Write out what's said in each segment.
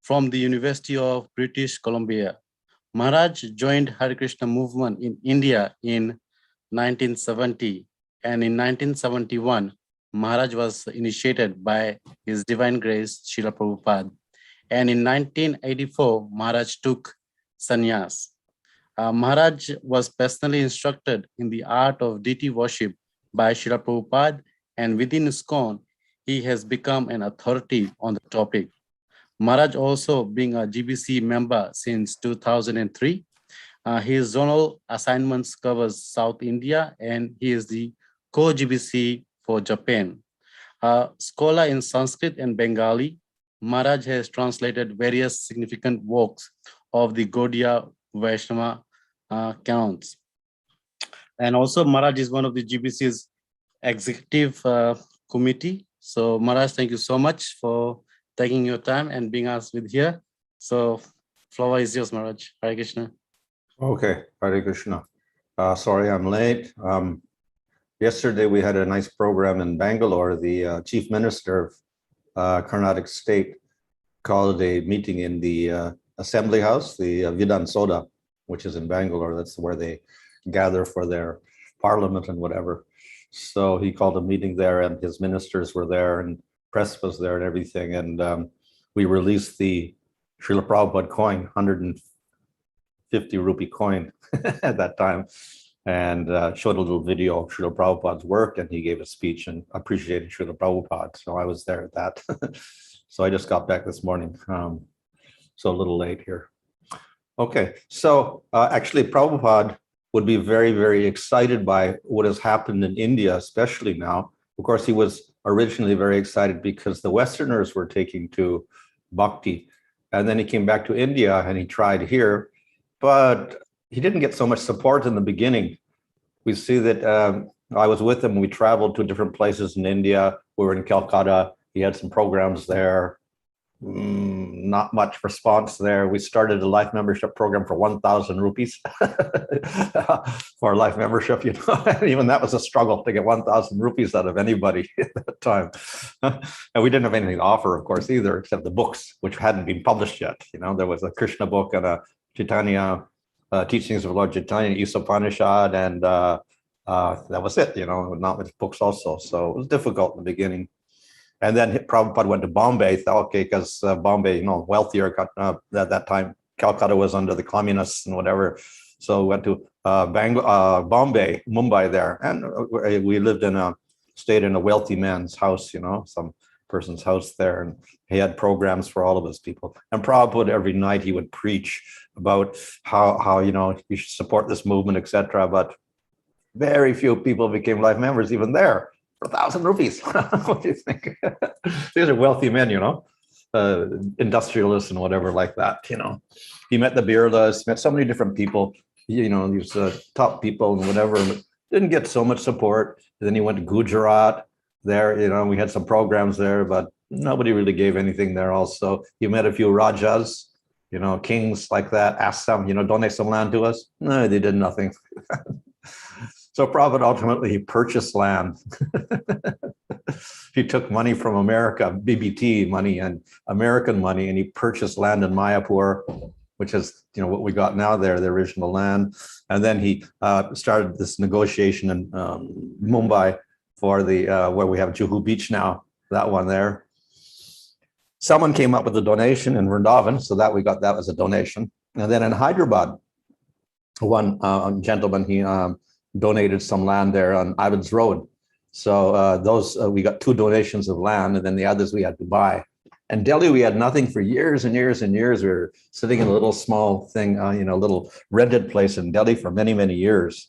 from the University of British Columbia. Maharaj joined Hare Krishna movement in India in 1970, and in 1971, Maharaj was initiated by His Divine Grace, Srila Prabhupada. And in 1984, Maharaj took sannyas. Maharaj was personally instructed in the art of deity worship by Srila Prabhupada, and within ISKCON, he has become an authority on the topic. Maharaj also being a GBC member since 2003. His zonal assignments covers South India, and he is the co-GBC for Japan. Scholar in Sanskrit and Bengali, Maharaj has translated various significant works of the Gaudiya Vaishnava canons. And also Maharaj is one of the GBC's executive committee. So Maharaj, thank you so much for taking your time and being us with here. So floor is yours, Maharaj. Hare Krishna. Okay, Hare Krishna. Sorry I'm late. Yesterday we had a nice program in Bangalore. The Chief Minister of Carnatic State called a meeting in the Assembly House, the Vidhan Soda, which is in Bangalore. That's where they gather for their parliament and whatever. So he called a meeting there, and his ministers were there, and press was there and everything. And we released the Srila Prabhupada coin, 150 rupee coin at that time, and showed a little video of Srila Prabhupada's work, and he gave a speech and appreciated Srila Prabhupada. So I was there at that. So I just got back this morning, so a little late here. Okay, so actually Prabhupada would be very, very excited by what has happened in India, especially now. Of course, he was originally very excited because the Westerners were taking to bhakti. And then he came back to India and he tried here, but he didn't get so much support in the beginning. We see that I was with him. We traveled to different places in India. We were in Calcutta. He had some programs there. Not much response there. We started a life membership program for 1,000 rupees for a life membership, you know, and even that was a struggle to get 1,000 rupees out of anybody at that time. And we didn't have anything to offer, of course, either, except the books, which hadn't been published yet. You know, there was a Krishna book and a Chaitanya, Teachings of Lord Chaitanya, Upanishad, and that was it, you know, not with books also. So it was difficult in the beginning. And then Prabhupada went to Bombay, thought, okay, because Bombay, you know, wealthier at that time. Calcutta was under the communists and whatever. So went to Bombay, Mumbai there. And we stayed in a wealthy man's house, you know, some person's house there. And he had programs for all of his people. And Prabhupada, every night he would preach about how you know, you should support this movement, etc. But very few people became life members even there. For 1,000 rupees. What do you think? These are wealthy men, you know, industrialists and whatever like that, you know. He met the Birlas, met so many different people, you know, these top people and whatever, but didn't get so much support. And then he went to Gujarat there, you know, we had some programs there, but nobody really gave anything there also. He met a few Rajas, you know, kings like that, asked them, you know, donate some land to us. No, they did nothing. So Prabhupada ultimately, he purchased land. He took money from America, BBT money and American money, and he purchased land in Mayapur, which is, you know, what we got now there, the original land. And then he started this negotiation in Mumbai for the, where we have Juhu Beach now, that one there. Someone came up with a donation in Vrindavan, so that we got that as a donation. And then in Hyderabad, one gentleman, he donated some land there on Ivan's Road. So those, we got 2 donations of land, and then the others we had to buy. In Delhi, we had nothing for years and years and years. We were sitting in a little small thing, you know, little rented place in Delhi for many, many years.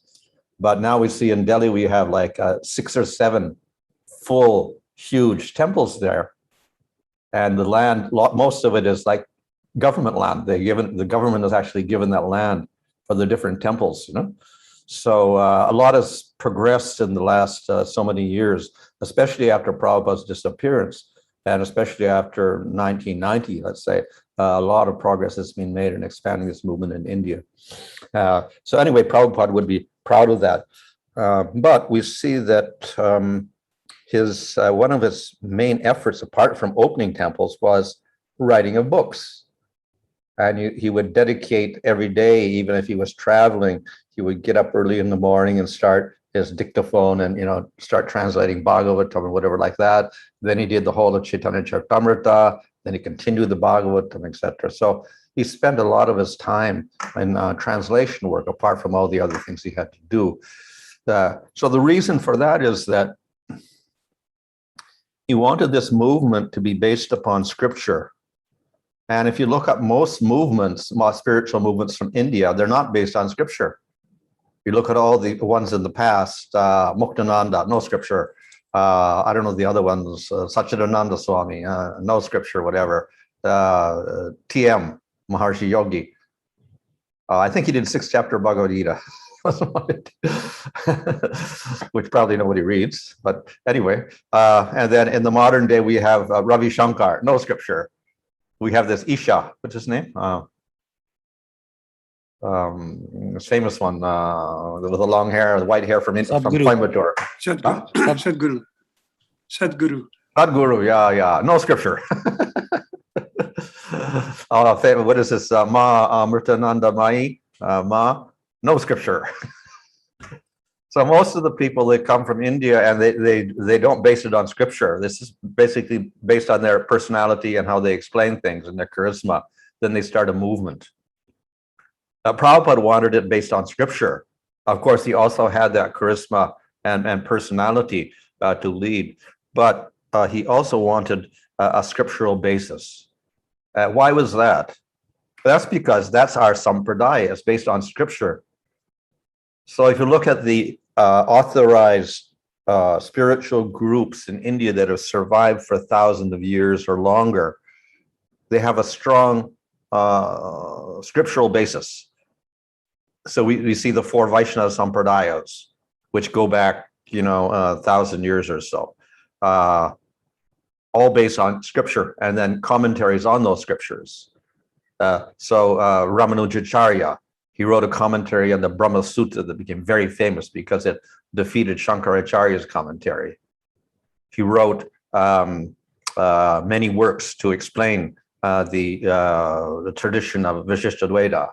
But now we see in Delhi, we have like 6 or 7 full, huge temples there. And the land, most of it is like government land. The government has actually given that land for the different temples, you know. So a lot has progressed in the last so many years, especially after Prabhupada's disappearance, and especially after 1990, let's say, a lot of progress has been made in expanding this movement in India. So anyway, Prabhupada would be proud of that. But we see that one of his main efforts, apart from opening temples, was writing of books. And he would dedicate every day, even if he was traveling, he would get up early in the morning and start his dictaphone and, start translating Bhagavatam and whatever like that. Then he did the whole of Chaitanya Charitamrita. Then he continued the Bhagavatam, etc. So he spent a lot of his time in translation work, apart from all the other things he had to do. So the reason for that is that he wanted this movement to be based upon scripture. And if you look up most movements, most spiritual movements from India, they're not based on scripture. You look at all the ones in the past, Muktananda, no scripture. I don't know the other ones, Satchidananda Swami, no scripture, whatever. TM, Maharshi Yogi. I think he did 6th chapter of Bhagavad Gita, which probably nobody reads. But anyway, and then in the modern day, we have Ravi Shankar, no scripture. We have this Isha, what's his name? This famous one with the long hair, the white hair from Coimbatore. Sadguru. Sadguru, yeah, no scripture. What is this? Ma Amritananda Mai, no scripture. So most of the people that come from India and they don't base it on scripture. This is basically based on their personality and how they explain things and their charisma. Then they start a movement. Prabhupada wanted it based on scripture. Of course, he also had that charisma and personality to lead, but he also wanted a scriptural basis. Why was that? That's because that's our sampradaya. It's based on scripture. So if you look at the authorized spiritual groups in India that have survived for thousands of years or longer, they have a strong scriptural basis. So we see the 4 Vaishnava Sampradayas, which go back, 1,000 years or so, all based on scripture and then commentaries on those scriptures. So Ramanujacharya, he wrote a commentary on the Brahma Sutta that became very famous because it defeated Shankaracharya's commentary. He wrote many works to explain the tradition of Vishishtadvaita.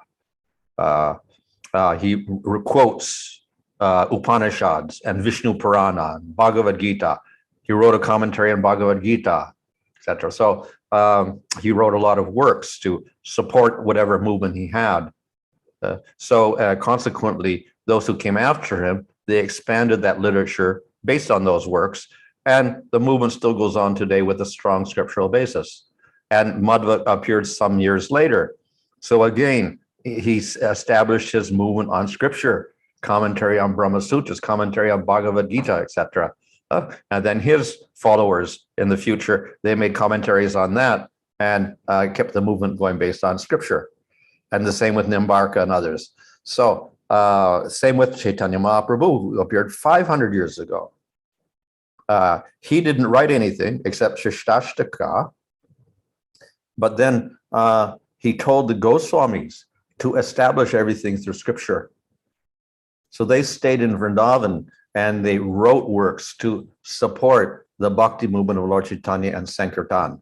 He quotes Upanishads and Vishnu Purana, Bhagavad Gita. He wrote a commentary on Bhagavad Gita, etc. So he wrote a lot of works to support whatever movement he had. So consequently, those who came after him, they expanded that literature based on those works, and the movement still goes on today with a strong scriptural basis. And Madhva appeared some years later. So again, he established his movement on scripture, commentary on Brahma Sutras, commentary on Bhagavad Gita, etc. And then his followers in the future, they made commentaries on that and kept the movement going based on scripture. And the same with Nimbarka and others. So same with Chaitanya Mahaprabhu, who appeared 500 years ago. He didn't write anything except Shishtashtaka, but then he told the Goswamis to establish everything through scripture. So they stayed in Vrindavan and they wrote works to support the bhakti movement of Lord Chaitanya and Sankirtan,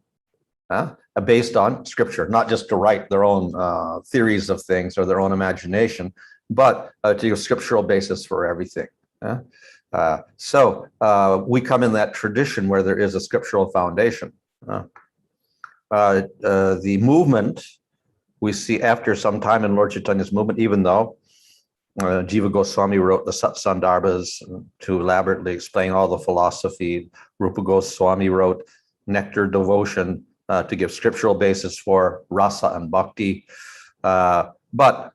based on scripture, not just to write their own theories of things or their own imagination, but to give a scriptural basis for everything. So we come in that tradition where there is a scriptural foundation. The movement we see after some time in Lord Chaitanya's movement, even though Jiva Goswami wrote the Satsandarbhas to elaborately explain all the philosophy. Rupa Goswami wrote Nectar Devotion to give scriptural basis for rasa and bhakti. But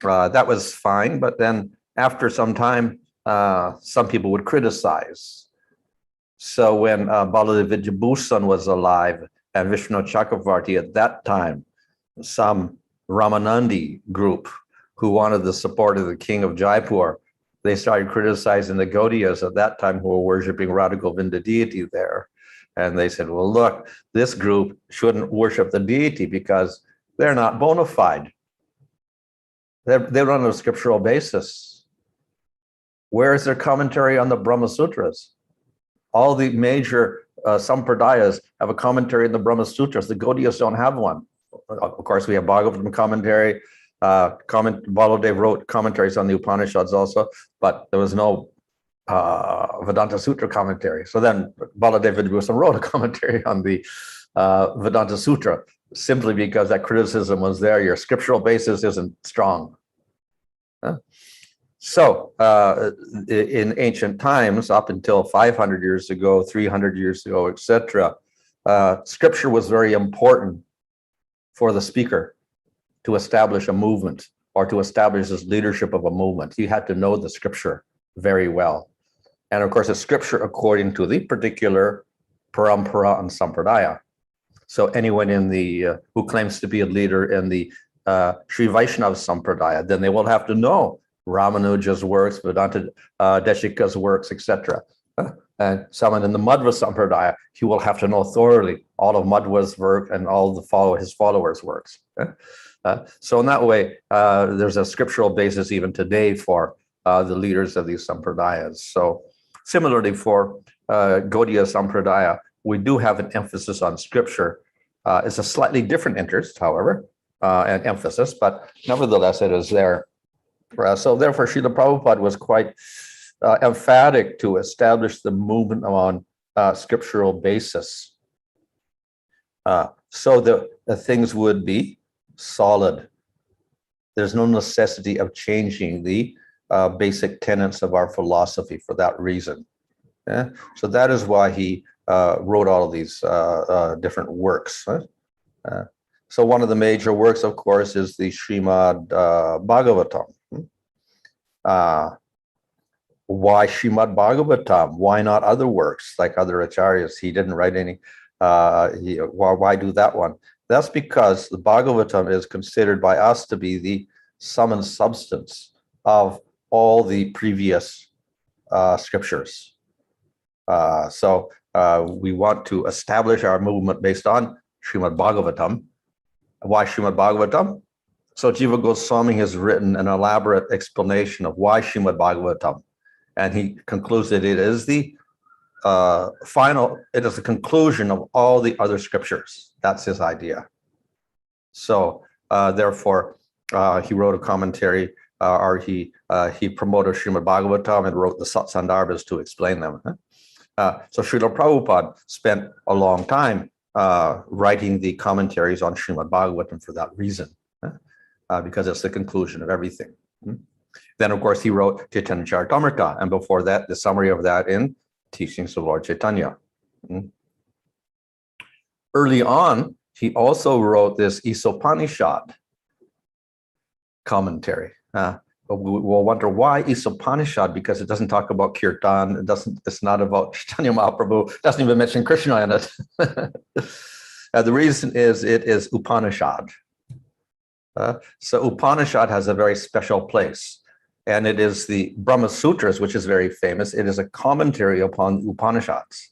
that was fine. But then after some time, some people would criticize. So when Baladev Vidyabhusan was alive and Vishnu Chakravarti at that time, some Ramanandi group who wanted the support of the king of Jaipur, they started criticizing the Gaudiyas at that time who were worshiping Radha Govinda deity there. And they said, well, look, this group shouldn't worship the deity because they're not bona fide. They're on a scriptural basis. Where is their commentary on the Brahma Sutras? All the major sampradayas have a commentary in the Brahma Sutras. The Gaudiyas don't have one. of course, we have Bhagavatam commentary. Baladev wrote commentaries on the Upanishads also, but there was no Vedanta Sutra commentary. So then Baladev Vidyabhushan wrote a commentary on the Vedanta Sutra, simply because that criticism was there. Your scriptural basis isn't strong. So in ancient times, up until 500 years ago, 300 years ago, etc., scripture was very important for the speaker to establish a movement or to establish this leadership of a movement. You had to know the scripture very well. And of course, it's scripture according to the particular parampara and sampradaya. So anyone in the who claims to be a leader in the Sri Vaishnava sampradaya, then they will have to know Ramanuja's works, Vedanta Deshika's works, etc. And someone in the Madhva sampradaya, he will have to know thoroughly all of Madhva's work and all the his followers' works. So in that way, there's a scriptural basis even today for the leaders of these sampradayas. So similarly for Gaudiya sampradaya, we do have an emphasis on scripture. It's a slightly different interest, however, and emphasis, but nevertheless it is there. So therefore, Srila Prabhupada was quite emphatic to establish the movement on scriptural basis. So the things would be solid. There's no necessity of changing the basic tenets of our philosophy for that reason. So that is why he wrote all of these different works. So one of the major works, of course, is the Srimad Bhagavatam. Why Srimad Bhagavatam? Why not other works like other acharyas? He didn't write any. Why do that one? That's because the Bhagavatam is considered by us to be the sum and substance of all the previous scriptures. So we want to establish our movement based on Srimad Bhagavatam. Why Srimad Bhagavatam? So Jiva Goswami has written an elaborate explanation of why Srimad Bhagavatam, and he concludes that it is the it is the conclusion of all the other scriptures. That's his idea. So therefore, he wrote a commentary, or he promoted Srimad Bhagavatam and wrote the Satsandarbhas to explain them. So Srila Prabhupada spent a long time writing the commentaries on Srimad Bhagavatam for that reason, because it's the conclusion of everything. Then, of course, he wrote Chaitanya Charitamrita, and before that, the summary of that in Teachings of Lord Chaitanya. Early on, he also wrote this Isopanishad commentary. We'll wonder why Isopanishad, because it doesn't talk about kirtan. It's not about Chaitanya Mahaprabhu. It doesn't even mention Krishna in it. The reason is it is Upanishad. So Upanishad has a very special place. And it is the Brahma Sutras, which is very famous. It is a commentary upon Upanishads.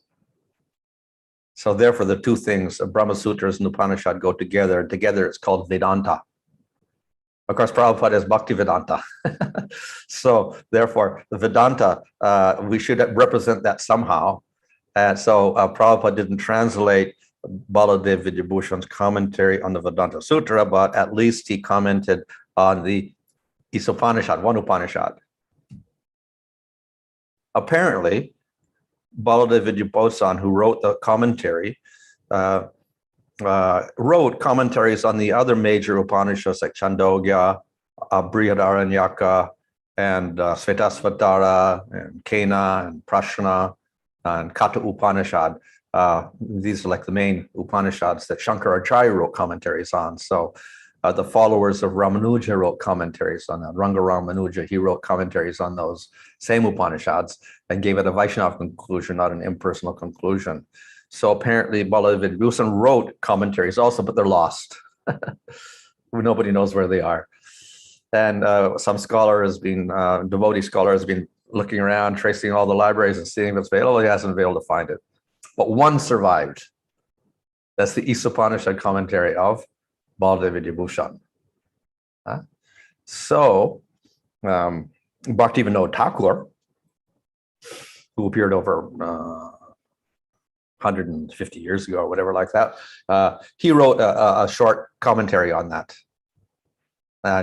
So therefore, the two things, Brahma Sutras and Upanishad, go together. And together, it's called Vedanta. Of course, Prabhupada is Bhakti Vedanta. So therefore, the Vedanta, we should represent that somehow. And so Prabhupada didn't translate Baladev Vidyabhushan's commentary on the Vedanta Sutra, but at least he commented on the Isopanishad, one Upanishad. Apparently, Baladev Vidyabhushan, who wrote the commentary, wrote commentaries on the other major Upanishads like Chandogya, Brihadaranyaka, and Svetasvatara, and Kena, and Prashna, and Kata Upanishad. These are like the main Upanishads that Shankaracharya wrote commentaries on. So the followers of Ramanuja wrote commentaries on that. Ranga Ramanuja, he wrote commentaries on those same Upanishads and gave it a Vaishnava conclusion, not an impersonal conclusion. So apparently Baladev Vidyabhushan wrote commentaries also, but they're lost. Nobody knows where they are. And some scholar has been, devotee scholar has been looking around, tracing all the libraries and seeing if it's available. He hasn't been able to find it. But one survived. That's the Isopanishad commentary of Baladev Vidyabhushan. So Bhaktivinoda Thakur, who appeared over 150 years ago or whatever like that. He wrote a short commentary on that.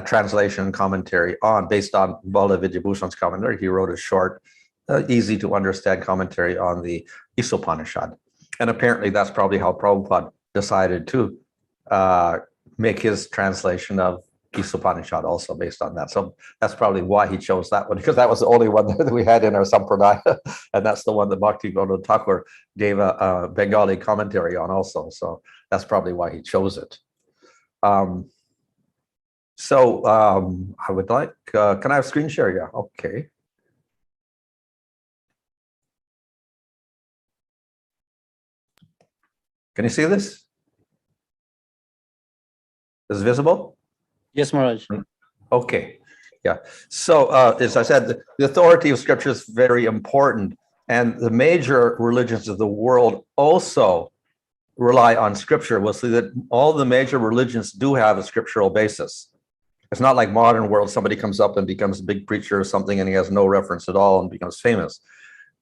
Translation commentary based on Bala Vidyabhushan's commentary. He wrote a short, easy to understand commentary on the Isopanishad. And apparently that's probably how Prabhupada decided to make his translation of Isopanishad also based on that. So that's probably why he chose that one, because that was the only one that we had in our Sampradaya. And that's the one that Bhaktivinoda Thakur gave a Bengali commentary on also. So that's probably why he chose it. I would like, can I have screen share? Yeah, okay. Can you see this? Is it visible? Yes, Maharaj. Okay, yeah. So as I said, the authority of scripture is very important. And the major religions of the world also rely on scripture. We'll see that all the major religions do have a scriptural basis. It's not like modern world, somebody comes up and becomes a big preacher or something and he has no reference at all and becomes famous.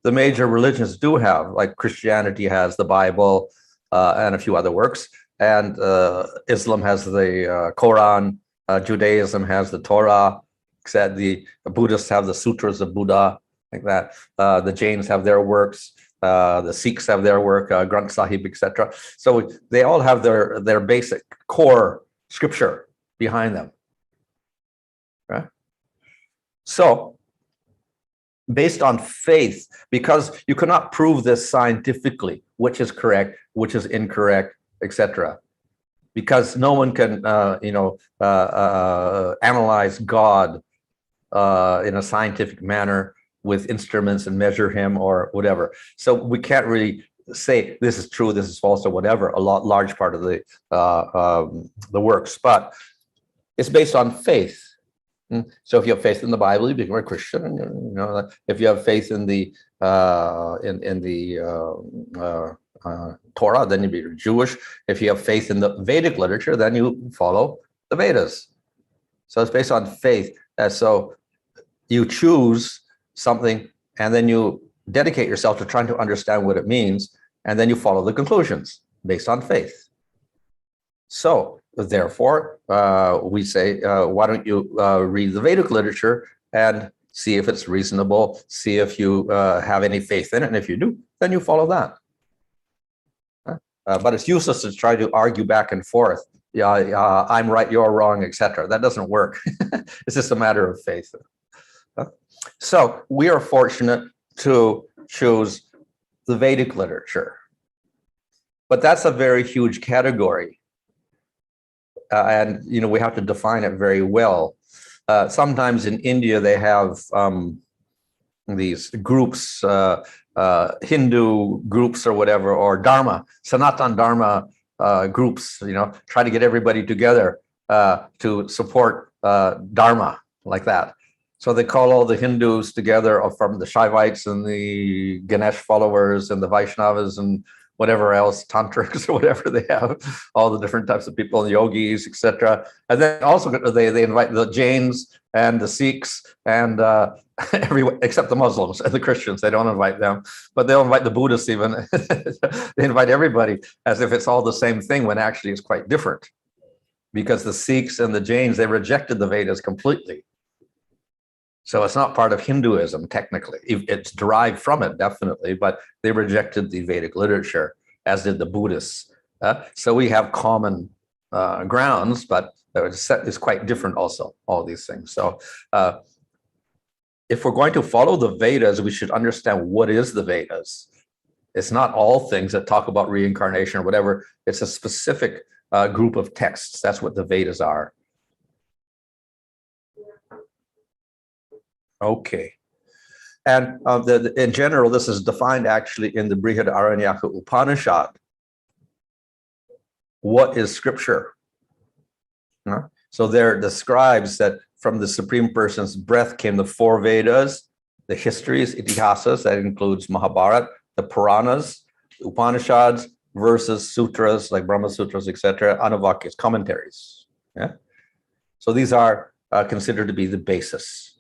The major religions do have, like Christianity has the Bible and a few other works, and Islam has the Quran, Judaism has the Torah, the Buddhists have the Sutras of Buddha, like that. The Jains have their works, the Sikhs have their work, Granth Sahib, etc. So they all have their basic core scripture behind them. Right? So, based on faith, because you cannot prove this scientifically, which is correct, which is incorrect, etc. Because no one can, analyze God in a scientific manner with instruments and measure him or whatever. So we can't really say this is true, this is false, or whatever. Large part of the works, but it's based on faith. So if you have faith in the Bible, you become a Christian. And, if you have faith in the Torah, then you be Jewish. If you have faith in the Vedic literature, then you follow the Vedas. So it's based on faith. So you choose something, and then you dedicate yourself to trying to understand what it means, and then you follow the conclusions based on faith. So therefore, we say, why don't you read the Vedic literature and see if it's reasonable, see if you have any faith in it, and if you do, then you follow that. But it's useless to try to argue back and forth. I'm right, you're wrong, etc. That doesn't work. It's just a matter of faith. So we are fortunate to choose the Vedic literature, but that's a very huge category. And we have to define it very well. Sometimes in India they have these groups, Hindu groups or whatever, or Dharma, Sanatan Dharma groups. Try to get everybody together to support Dharma like that. So they call all the Hindus together from the Shaivites and the Ganesh followers and the Vaishnavas and whatever else, tantrics or whatever they have, all the different types of people, the yogis, etc. And then also they invite the Jains and the Sikhs and everyone except the Muslims and the Christians. They don't invite them, but they'll invite the Buddhists even. They invite everybody as if it's all the same thing when actually it's quite different. Because the Sikhs and the Jains, they rejected the Vedas completely. So it's not part of Hinduism, technically. It's derived from it, definitely, but they rejected the Vedic literature, as did the Buddhists. So we have common grounds, but it's quite different also, all these things. So if we're going to follow the Vedas, we should understand what is the Vedas. It's not all things that talk about reincarnation or whatever. It's a specific group of texts. That's what the Vedas are. Okay. And in general, this is defined actually in the Brihad Aranyaka Upanishad. What is scripture? So there describes that from the Supreme Person's breath came the 4 Vedas, the histories, itihasas, that includes Mahabharata, the Puranas, the Upanishads, verses, sutras like Brahma Sutras, etc., Anavakyas, commentaries. Yeah. So these are considered to be the basis.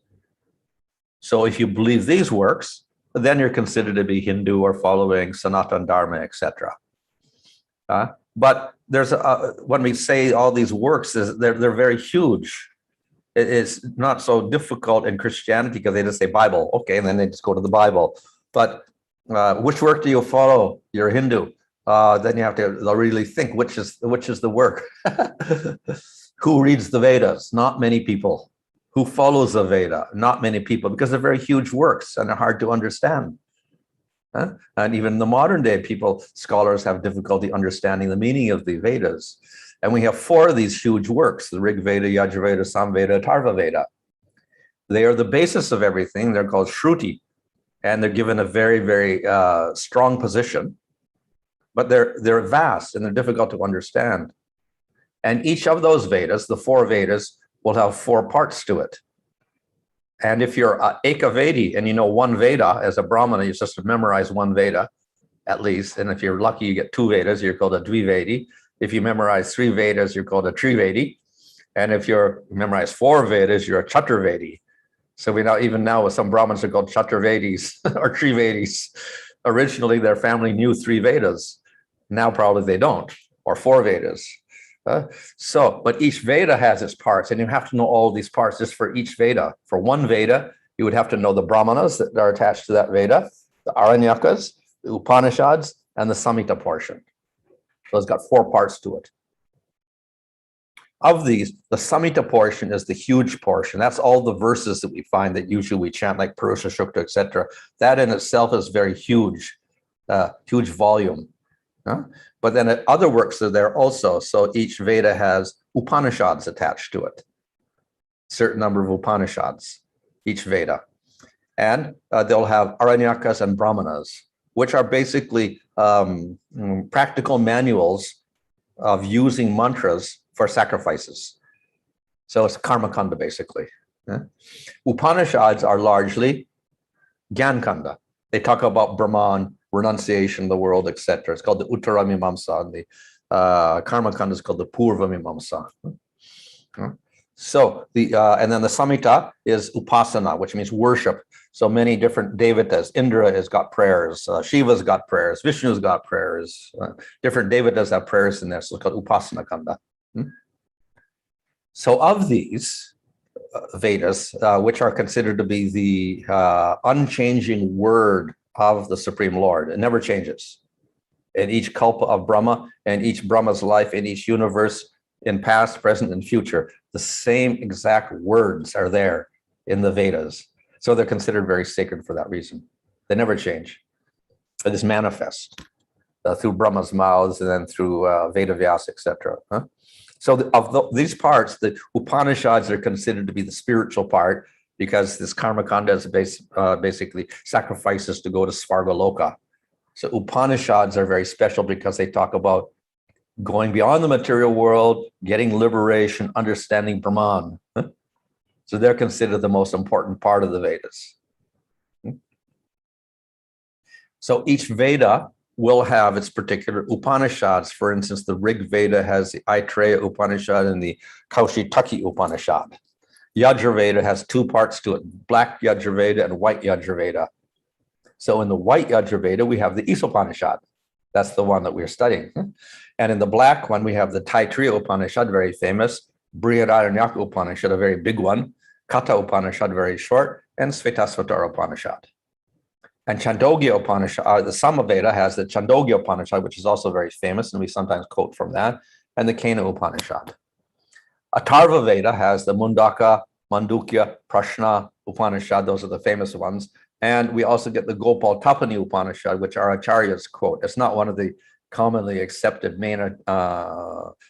So if you believe these works, then you're considered to be Hindu or following Sanatana Dharma, etc. But there's when we say all these works, they're very huge. It's not so difficult in Christianity because they just say Bible, okay, and then they just go to the Bible. But which work do you follow? You're a Hindu. Then you have to really think which is the work. Who reads the Vedas? Not many people. Who follows the Veda? Not many people, because they're very huge works and they're hard to understand. And even the modern day scholars have difficulty understanding the meaning of the Vedas. And we have 4 of these huge works: the Rig Veda, Yajurveda, Samveda, Atharva Veda. They are the basis of everything. They're called Shruti, and they're given a very, very strong position. But they're vast and they're difficult to understand. And each of those Vedas, the 4 Vedas, will have 4 parts to it. And if you're Ekavedi and you know 1 Veda as a Brahmana, you just memorize 1 Veda at least. And if you're lucky, you get 2 Vedas, you're called a Dvivedi. If you memorize 3 Vedas, you're called a Trivedi. And if you memorize 4 Vedas, you're a Chaturvedi. So even now, some Brahmins are called Chaturvedis or Trivedis. Originally, their family knew 3 Vedas. Now probably they don't, or 4 Vedas. But each Veda has its parts, and you have to know all these parts just for each Veda. For 1 Veda, you would have to know the Brahmanas that are attached to that Veda, the Aranyakas, the Upanishads, and the Samhita portion. So it's got 4 parts to it. Of these, the Samhita portion is the huge portion. That's all the verses that we find that usually we chant, like Purusha Sukta, etc. That in itself is very huge, huge volume. But then other works are there also. So each Veda has Upanishads attached to it. Certain number of Upanishads, each Veda. And they'll have Aranyakas and Brahmanas, which are basically practical manuals of using mantras for sacrifices. So it's karma kanda, basically. Upanishads are largely Gyan kanda. They talk about Brahman, renunciation of the world, etc. It's called the Uttara Mimamsa, and the Karma Kanda is called the Purva Mimamsa. So and then the Samhita is Upasana, which means worship. So many different devatas. Indra has got prayers, Shiva's got prayers, Vishnu's got prayers. Different devatas have prayers in there. So it's called Upasana Kanda. So of these Vedas, which are considered to be the unchanging word of the Supreme Lord, it never changes. In each kalpa of Brahma and each Brahma's life in each universe, in past, present, and future, the same exact words are there in the Vedas. So they're considered very sacred for that reason. They never change. They just manifest through Brahma's mouths and then through Veda Vyasa, etc. So of these parts, the Upanishads are considered to be the spiritual part, because this karma kanda is basically sacrifices to go to Svargaloka. So Upanishads are very special because they talk about going beyond the material world, getting liberation, understanding Brahman. So they're considered the most important part of the Vedas. So each Veda will have its particular Upanishads. For instance, the Rig Veda has the Aitreya Upanishad and the Kaushitaki Upanishad. Yajurveda has 2 parts to it, black Yajurveda and white Yajurveda. So in the white Yajurveda, we have the Isopanishad. That's the one that we're studying. And in the black one, we have the Taittiriya Upanishad, very famous, Brihadaranyaka Upanishad, a very big one, Katha Upanishad, very short, and Svetasvatara Upanishad. And Chandogya Upanishad, the Samaveda has the Chandogya Upanishad, which is also very famous, and we sometimes quote from that, and the Kena Upanishad. Atharva Veda has the Mundaka, Mandukya, Prashna Upanishad. Those are the famous ones. And we also get the Gopal Tapani Upanishad, which our acharyas quote. It's not one of the commonly accepted main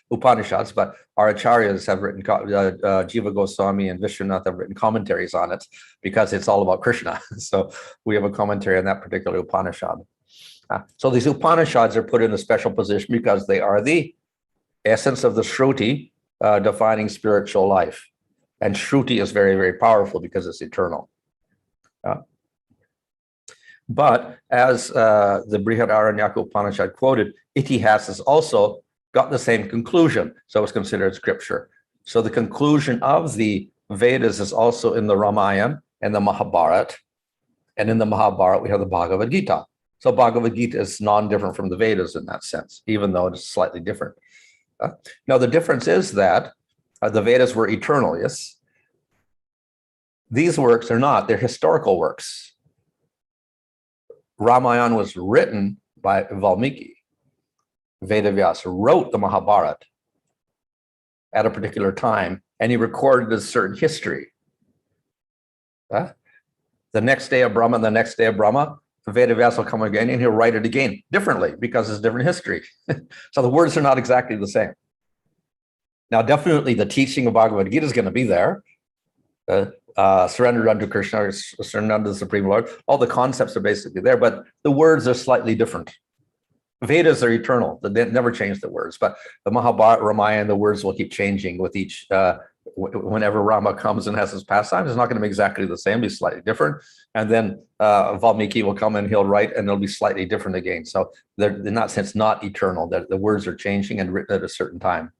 Upanishads, but our acharyas have written, Jiva Goswami and Vishwanath have written commentaries on it because it's all about Krishna. So we have a commentary on that particular Upanishad. So these Upanishads are put in a special position because they are the essence of the Shruti, defining spiritual life. And Shruti is very, very powerful because it's eternal. But as the Brihadaranyaka Upanishad quoted, Itihas has also got the same conclusion. So it's considered scripture. So the conclusion of the Vedas is also in the Ramayana and the Mahabharata. And in the Mahabharata, we have the Bhagavad Gita. So Bhagavad Gita is non-different from the Vedas in that sense, even though it's slightly different. Now, the difference is that the Vedas were eternal, yes? These works are not, they're historical works. Ramayana was written by Valmiki. Vedavyasa wrote the Mahabharata at a particular time, and he recorded a certain history. The next day of Brahma, the next day of Brahma, Vedavyasa will come again and he'll write it again differently because it's different history. So the words are not exactly the same. Now, definitely the teaching of Bhagavad Gita is going to be there. Surrendered unto Krishna, surrendered unto the Supreme Lord. All the concepts are basically there, but the words are slightly different. Vedas are eternal. They never change the words, but the Mahabharata, Ramayana, the words will keep changing with each, whenever Rama comes and has his pastimes. It's not going to be exactly the same, be slightly different. And then Valmiki will come and he'll write and it'll be slightly different again. So they're in that sense not eternal, that the words are changing and written at a certain time.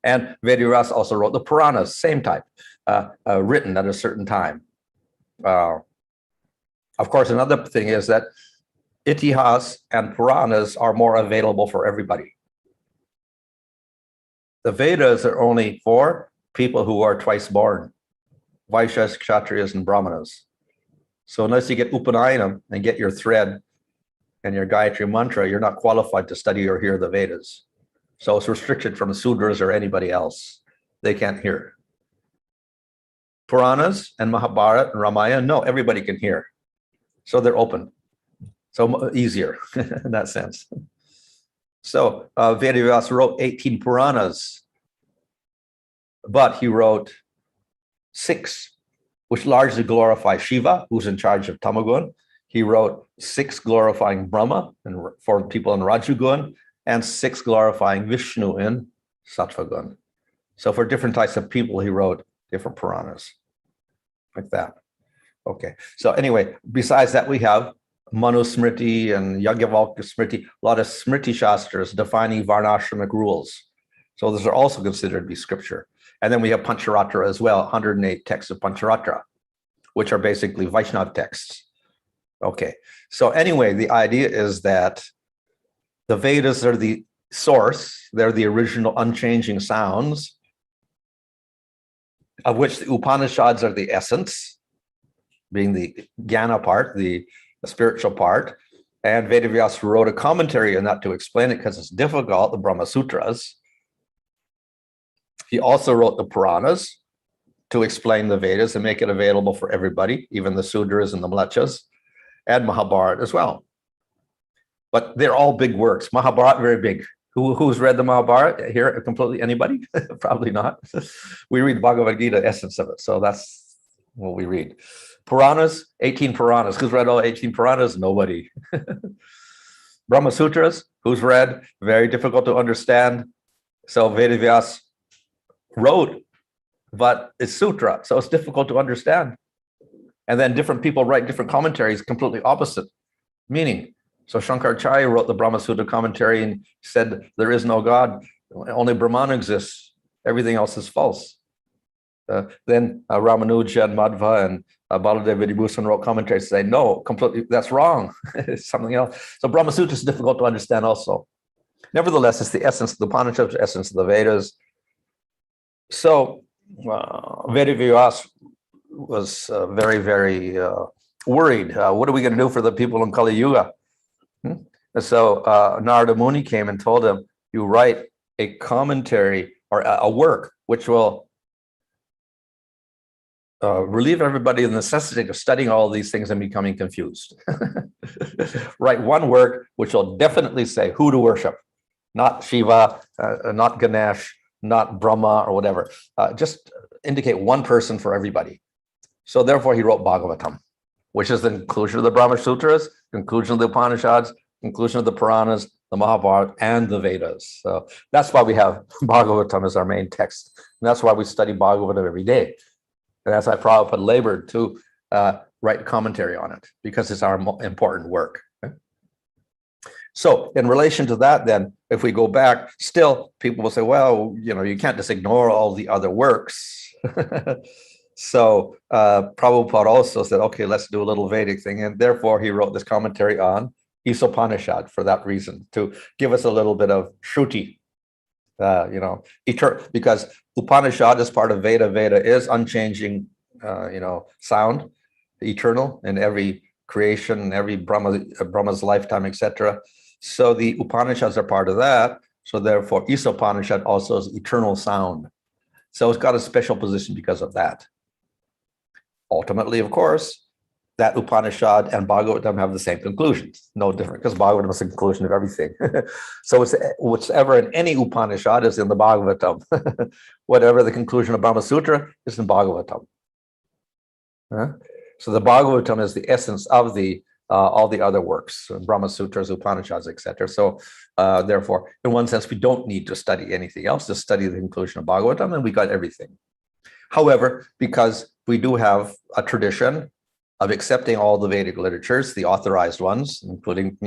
And Vedavyasa also wrote the Puranas, same type, written at a certain time. Of course, another thing is that Itihas and Puranas are more available for everybody. The Vedas are only for people who are twice born, Vaishyas, Kshatriyas, and Brahmanas. So unless you get Upanayana and get your thread and your Gayatri mantra, you're not qualified to study or hear the Vedas. So it's restricted from Sudras or anybody else. They can't hear. Puranas and Mahabharata and Ramayana, no, everybody can hear. So they're open. So easier in that sense. So Vedavyasa wrote 18 Puranas, but he wrote 6, which largely glorify Shiva, who's in charge of Tamagun. He wrote 6 glorifying Brahma and for people in Rajagun, and 6 glorifying Vishnu in Sattvagun. So for different types of people, he wrote different Puranas, like that. Okay, so anyway, besides that, we have Manu Smriti and Yajnavalkya Smriti, a lot of Smriti Shastras defining Varnashramic rules. So those are also considered to be scripture. And then we have Pancharatra as well, 108 texts of Pancharatra, which are basically Vaishnava texts. Okay, so anyway, the idea is that the Vedas are the source, they're the original unchanging sounds, of which the Upanishads are the essence, being the Jnana part, the spiritual part, and Vedavyasa wrote a commentary on that to explain it because it's difficult, the Brahma Sutras. He also wrote the Puranas to explain the Vedas and make it available for everybody, even the Sudras and the Mlechas, and Mahabharata as well. But they're all big works. Mahabharata, very big. Who's read the Mahabharata here? Completely anybody? Probably not. We read Bhagavad Gita, essence of it. So that's what we read. Puranas, 18 Puranas. Who's read all 18 Puranas? Nobody. Brahma Sutras, who's read? Very difficult to understand. So Vedavyasa wrote, but it's sutra, so it's difficult to understand. And then different people write different commentaries, completely opposite meaning. So Shankaracharya wrote the Brahma Sutra commentary and said, there is no God, only Brahman exists. Everything else is false. Then Ramanuja and Madhva and Baladeva Vibhusan wrote commentaries saying, no, completely, that's wrong. It's something else. So Brahma Sutra is difficult to understand also. Nevertheless, it's the essence of the Upanishads, the essence of the Vedas. So Vedavyasa was very, very worried. What are we going to do for the people in Kali Yuga? And so Narada Muni came and told him, you write a commentary or a work which will relieve everybody of the necessity of studying all these things and becoming confused. Write one work which will definitely say who to worship, not Shiva, not Ganesh, not Brahma or whatever. Just indicate one person for everybody. So therefore he wrote Bhagavatam, which is the conclusion of the Brahma Sutras, conclusion of the Upanishads, conclusion of the Puranas, the Mahabharata, and the Vedas. So that's why we have Bhagavatam as our main text. And that's why we study Bhagavatam every day. And that's why Prabhupada labored to write commentary on it, because it's our important work. Okay? So in relation to that, then, if we go back, still people will say, well, you know, you can't just ignore all the other works. So Prabhupada also said, okay, let's do a little Vedic thing. And therefore he wrote this commentary on Isopanishad for that reason, to give us a little bit of Shruti, because Upanishad is part of Veda. Veda is unchanging, sound, eternal in every creation, every Brahma's lifetime, etc. So the Upanishads are part of that. So therefore, Isopanishad also is eternal sound. So it's got a special position because of that. Ultimately, of course, that Upanishad and Bhagavatam have the same conclusions, no different, because Bhagavatam is the conclusion of everything. So it's whatever in any Upanishad is in the Bhagavatam. Whatever the conclusion of Brahma Sutra is in Bhagavatam. So the Bhagavatam is the essence of the all the other works, Brahma Sutras, Upanishads, etc. So therefore, in one sense, we don't need to study anything else, to study the conclusion of Bhagavatam, and we got everything. However, because we do have a tradition of accepting all the Vedic literatures, the authorized ones, including,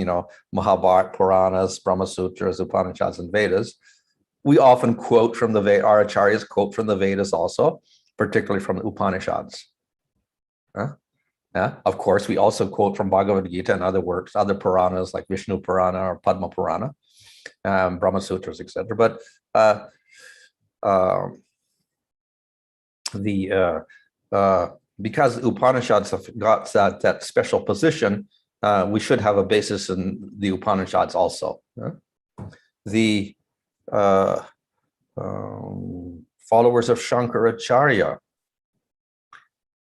Mahabharata, Puranas, Brahma Sutras, Upanishads, and Vedas, we often quote from the Vedas, our acharyas quote from the Vedas also, particularly from the Upanishads. Of course, we also quote from Bhagavad Gita and other works, other Puranas like Vishnu Purana or Padma Purana, Brahma Sutras, etc. But because Upanishads have got that special position, we should have a basis in the Upanishads also. The followers of Shankaracharya,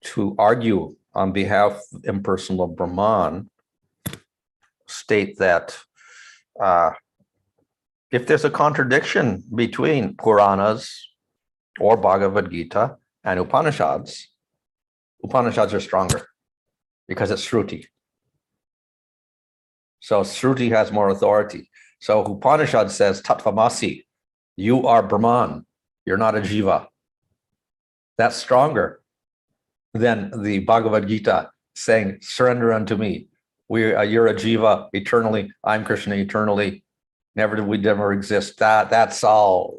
to argue on behalf of impersonal Brahman, state that if there's a contradiction between Puranas or Bhagavad Gita and Upanishads, Upanishads are stronger because it's Shruti. So Shruti has more authority. So Upanishad says, Tattvamasi, you are Brahman, you're not a Jiva. That's stronger than the Bhagavad Gita saying, surrender unto me. You're a Jiva eternally, I'm Krishna eternally, never did we ever exist. That's all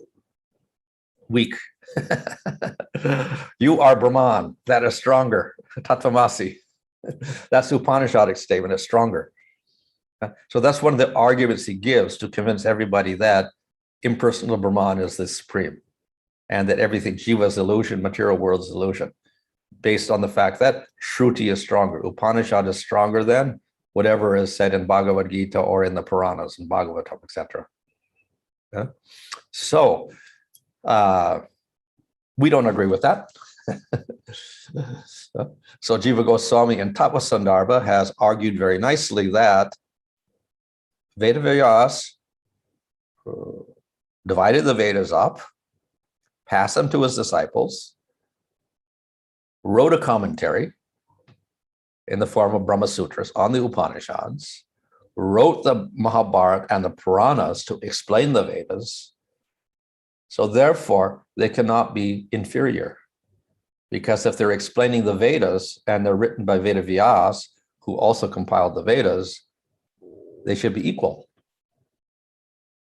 weak. You are Brahman, that is stronger. Tattvamasi. That's the Upanishadic statement, it's stronger. So that's one of the arguments he gives to convince everybody that impersonal Brahman is the supreme, and that everything Jiva is illusion, material world is illusion, based on the fact that Shruti is stronger. Upanishad is stronger than whatever is said in Bhagavad Gita or in the Puranas and Bhagavatam, etc. So we don't agree with that. So Jiva Goswami in Tattva Sandarbha has argued very nicely that Vedas divided the Vedas up, passed them to his disciples, wrote a commentary in the form of Brahma Sutras on the Upanishads, wrote the Mahabharata and the Puranas to explain the Vedas. So therefore, they cannot be inferior, because if they're explaining the Vedas and they're written by Veda Vyas, who also compiled the Vedas, they should be equal.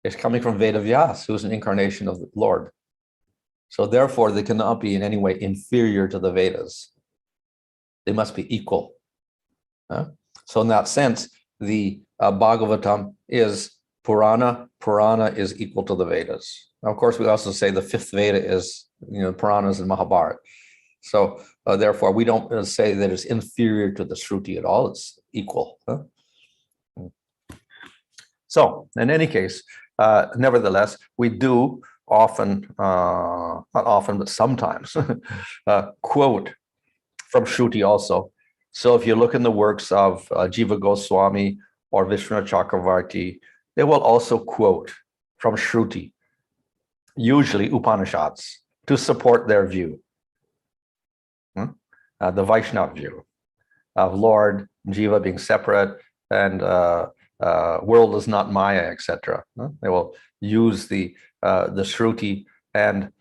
It's coming from Veda Vyas, who's an incarnation of the Lord. So therefore, they cannot be in any way inferior to the Vedas. They must be equal. So in that sense, the Bhagavatam is Purana. Purana is equal to the Vedas. Now, of course, we also say the fifth Veda is, Puranas and Mahabharata. So therefore, we don't say that it's inferior to the Shruti at all. It's equal. So in any case, nevertheless, we do often, not often, but sometimes quote from Shruti also. So if you look in the works of Jiva Goswami or Vishnu Chakravarti, they will also quote from Shruti, usually Upanishads, to support their view. The Vaishnava view of Lord, Jiva being separate, and world is not Maya, etc. They will use the Shruti and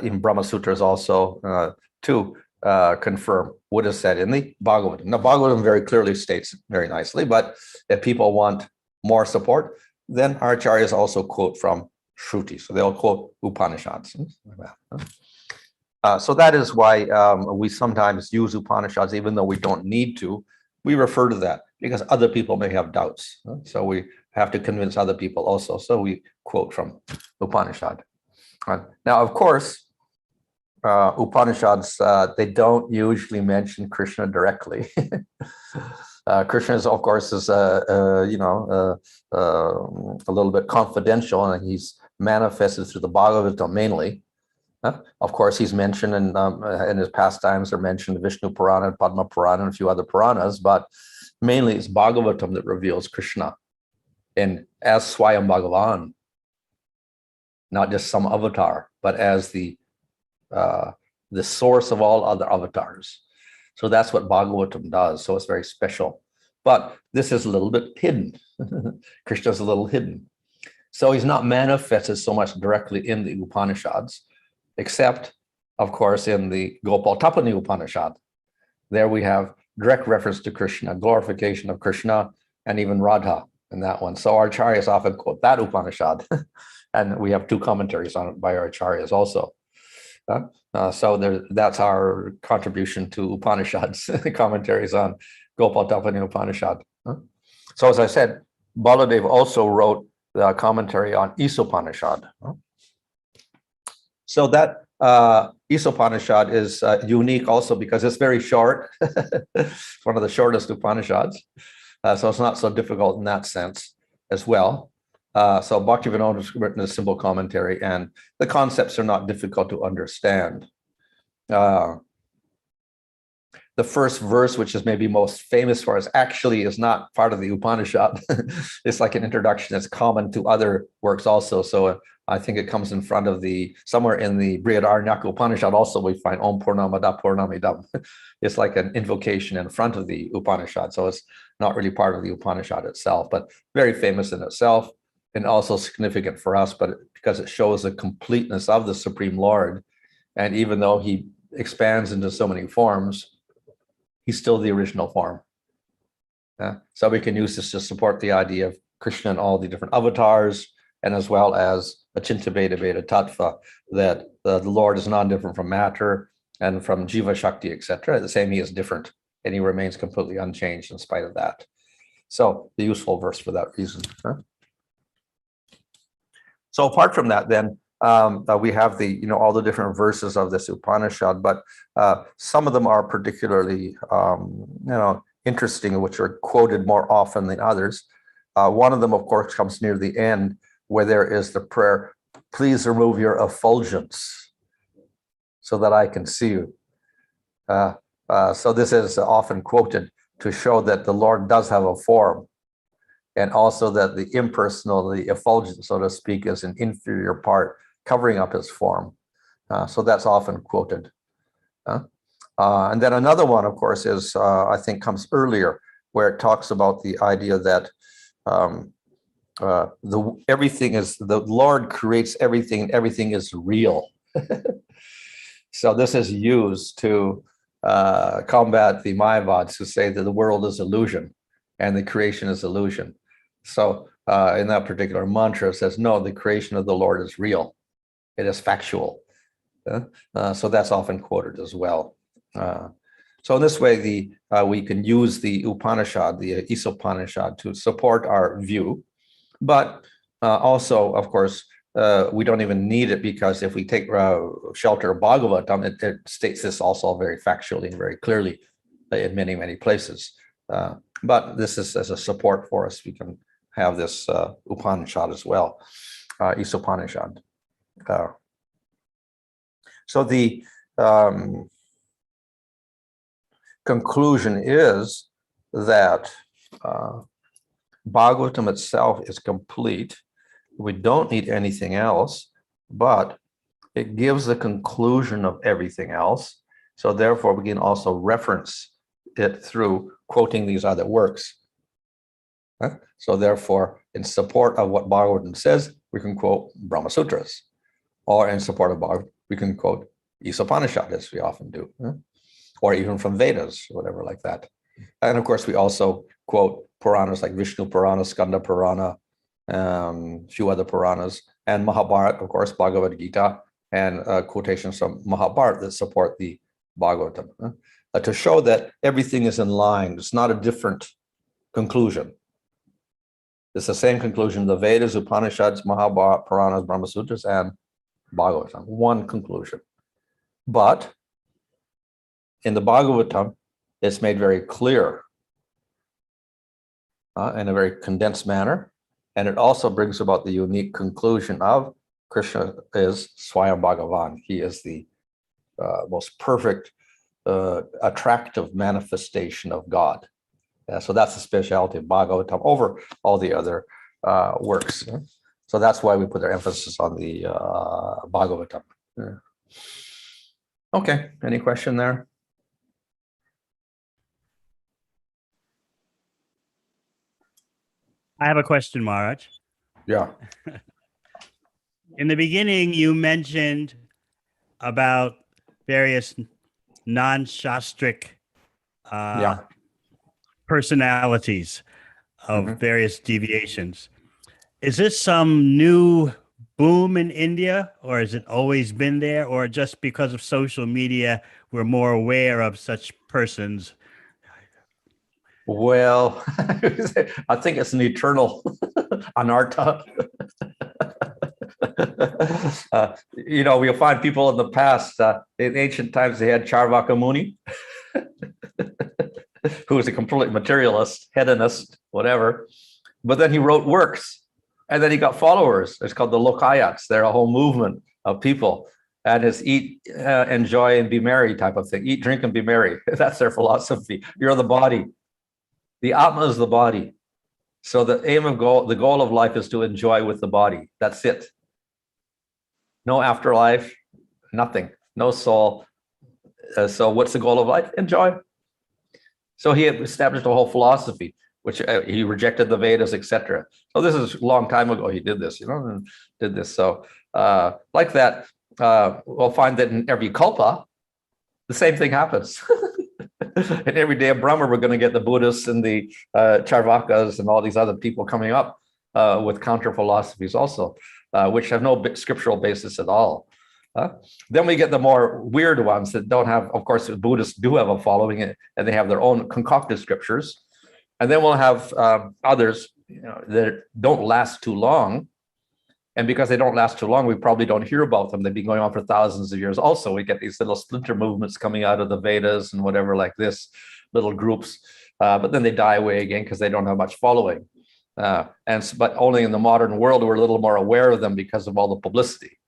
in Brahma Sutras also to confirm what is said in the Bhagavatam. Now, Bhagavatam very clearly states very nicely, but if people want more support, then our acharyas also quote from Shruti. So they'll quote Upanishads. So that is why we sometimes use Upanishads, even though we don't need to. We refer to that because other people may have doubts. So we have to convince other people also. So we quote from Upanishad. Now, of course, Upanishads, they don't usually mention Krishna directly. Krishna, of course, is a little bit confidential, and he's manifested through the Bhagavatam mainly. Of course, he's mentioned in his pastimes are mentioned Vishnu Purana, Padma Purana, and a few other Puranas, but mainly it's Bhagavatam that reveals Krishna and as Swayam Bhagavan, not just some avatar, but as the source of all other avatars. So that's what Bhagavatam does. So it's very special. But this is a little bit hidden. Krishna's a little hidden. So he's not manifested so much directly in the Upanishads, except, of course, in the Gopal Tapani Upanishad. There we have direct reference to Krishna, glorification of Krishna, and even Radha in that one. So our acharyas often quote that Upanishad. And we have two commentaries on it by our acharyas also. So that's our contribution to Upanishads, commentaries on Gopal Tapani Upanishad. So as I said, Baladev also wrote the commentary on Isopanishad. So that Isopanishad is unique also because it's very short. It's one of the shortest Upanishads. So it's not so difficult in that sense as well. So Bhaktivinoda has written a simple commentary, and the concepts are not difficult to understand. The first verse, which is maybe most famous for us, actually is not part of the Upanishad. It's like an introduction that's common to other works also. So I think it comes in front of somewhere in the Brihadaranyaka Upanishad also we find Om Purnamada Purnamidam. It's like an invocation in front of the Upanishad. So it's not really part of the Upanishad itself, but very famous in itself and also significant for us, but because it shows the completeness of the Supreme Lord. And even though he expands into so many forms, he's still the original form. So we can use this to support the idea of Krishna and all the different avatars, and as well as Achinta Veda Veda Tattva, that the Lord is non-different from matter and from Jiva Shakti, etc. The same, he is different, and he remains completely unchanged in spite of that. So the useful verse for that reason. So apart from that, then we have all the different verses of this Upanishad, but some of them are particularly interesting, which are quoted more often than others. One of them, of course, comes near the end, where there is the prayer, "Please remove your effulgence so that I can see you." So this is often quoted to show that the Lord does have a form, and also that the impersonal, the effulgence, so to speak, is an inferior part covering up his form. So that's often quoted. And then another one, of course, is, I think, comes earlier, where it talks about the idea that the Lord creates everything, and everything is real. So this is used to combat the Mayavads who say that the world is illusion and the creation is illusion. So in that particular mantra, it says, no, the creation of the Lord is real. It is factual. So that's often quoted as well. So in this way, we can use the Upanishad, the Isopanishad, to support our view. But also, of course, we don't even need it, because if we take shelter of Bhagavatam, it states this also very factually and very clearly in many, many places. But this is as a support for us. We can have this Upanishad as well, Isopanishad. So the conclusion is that Bhagavatam itself is complete. We don't need anything else, but it gives the conclusion of everything else. So therefore, we can also reference it through quoting these other works. So therefore, in support of what Bhagavatam says, we can quote Brahma Sutras, or in support of Bhagavatam, we can quote Isopanishad, as we often do, or even from Vedas, or whatever like that. And of course, we also quote Puranas like Vishnu Purana, Skanda Purana, a few other Puranas, and Mahabharata, of course, Bhagavad Gita, and quotations from Mahabharata that support the Bhagavatam, to show that everything is in line. It's not a different conclusion. It's the same conclusion: the Vedas, Upanishads, Mahabharata, Puranas, Brahma Sutras, and Bhagavatam. One conclusion. But in the Bhagavatam, it's made very clear in a very condensed manner. And it also brings about the unique conclusion of Krishna is Swayam Bhagavan. He is the most perfect, attractive manifestation of God. So that's the specialty of Bhagavatam over all the other works. So that's why we put our emphasis on the Bhagavatam. Yeah. Okay, any question there? I have a question, Maharaj. Yeah. In the beginning, you mentioned about various non-shastric personalities of various deviations. Is this some new boom in India, or has it always been there, or just because of social media, we're more aware of such persons? Well, I think it's an eternal anartha. We'll find people in the past, in ancient times, they had Charvaka Muni, who was a complete materialist, hedonist, whatever. But then he wrote works, and then he got followers. It's called the Lokayats. They're a whole movement of people. And it's eat, enjoy, and be merry type of thing. Eat, drink, and be merry. That's their philosophy. You're the body. The Atma is the body. So the the goal of life is to enjoy with the body. That's it. No afterlife, nothing, no soul. So what's the goal of life? Enjoy. So he established a whole philosophy, which he rejected the Vedas, etc. So this is a long time ago he did this, and did this. So like that, we'll find that in every kalpa, the same thing happens. And every day of Brahma, we're going to get the Buddhists and the Charvakas and all these other people coming up with counter philosophies also, which have no scriptural basis at all. Then we get the more weird ones that don't have, of course, the Buddhists do have a following, and they have their own concocted scriptures. And then we'll have others that don't last too long. And because they don't last too long, we probably don't hear about them. They've been going on for thousands of years. Also, we get these little splinter movements coming out of the Vedas and whatever like this, little groups. But then they die away again because they don't have much following. But only in the modern world, we're a little more aware of them because of all the publicity.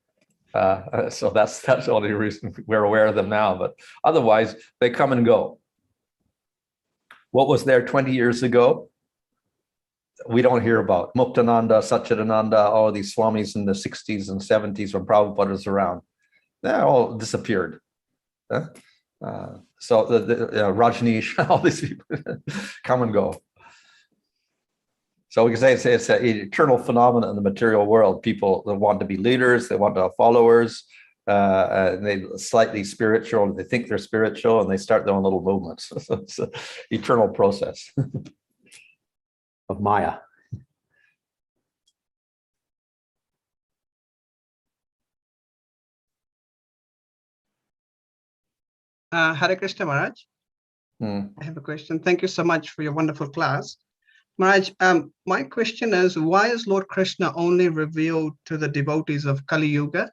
So that's the only reason we're aware of them now. But otherwise, they come and go. What was there 20 years ago? We don't hear about Muktananda, Satchidananda, all these Swamis in the 60s and 70s when Prabhupada was around. They all disappeared. So the Rajneesh, all these people come and go. So we can say it's an eternal phenomenon in the material world. People that want to be leaders, they want to have followers, and they slightly spiritual, they think they're spiritual, and they start their own little movements. So it's an eternal process of Maya. Hare Krishna Maharaj. I have a question. Thank you so much for your wonderful class. Maharaj, my question is, why is Lord Krishna only revealed to the devotees of Kali Yuga?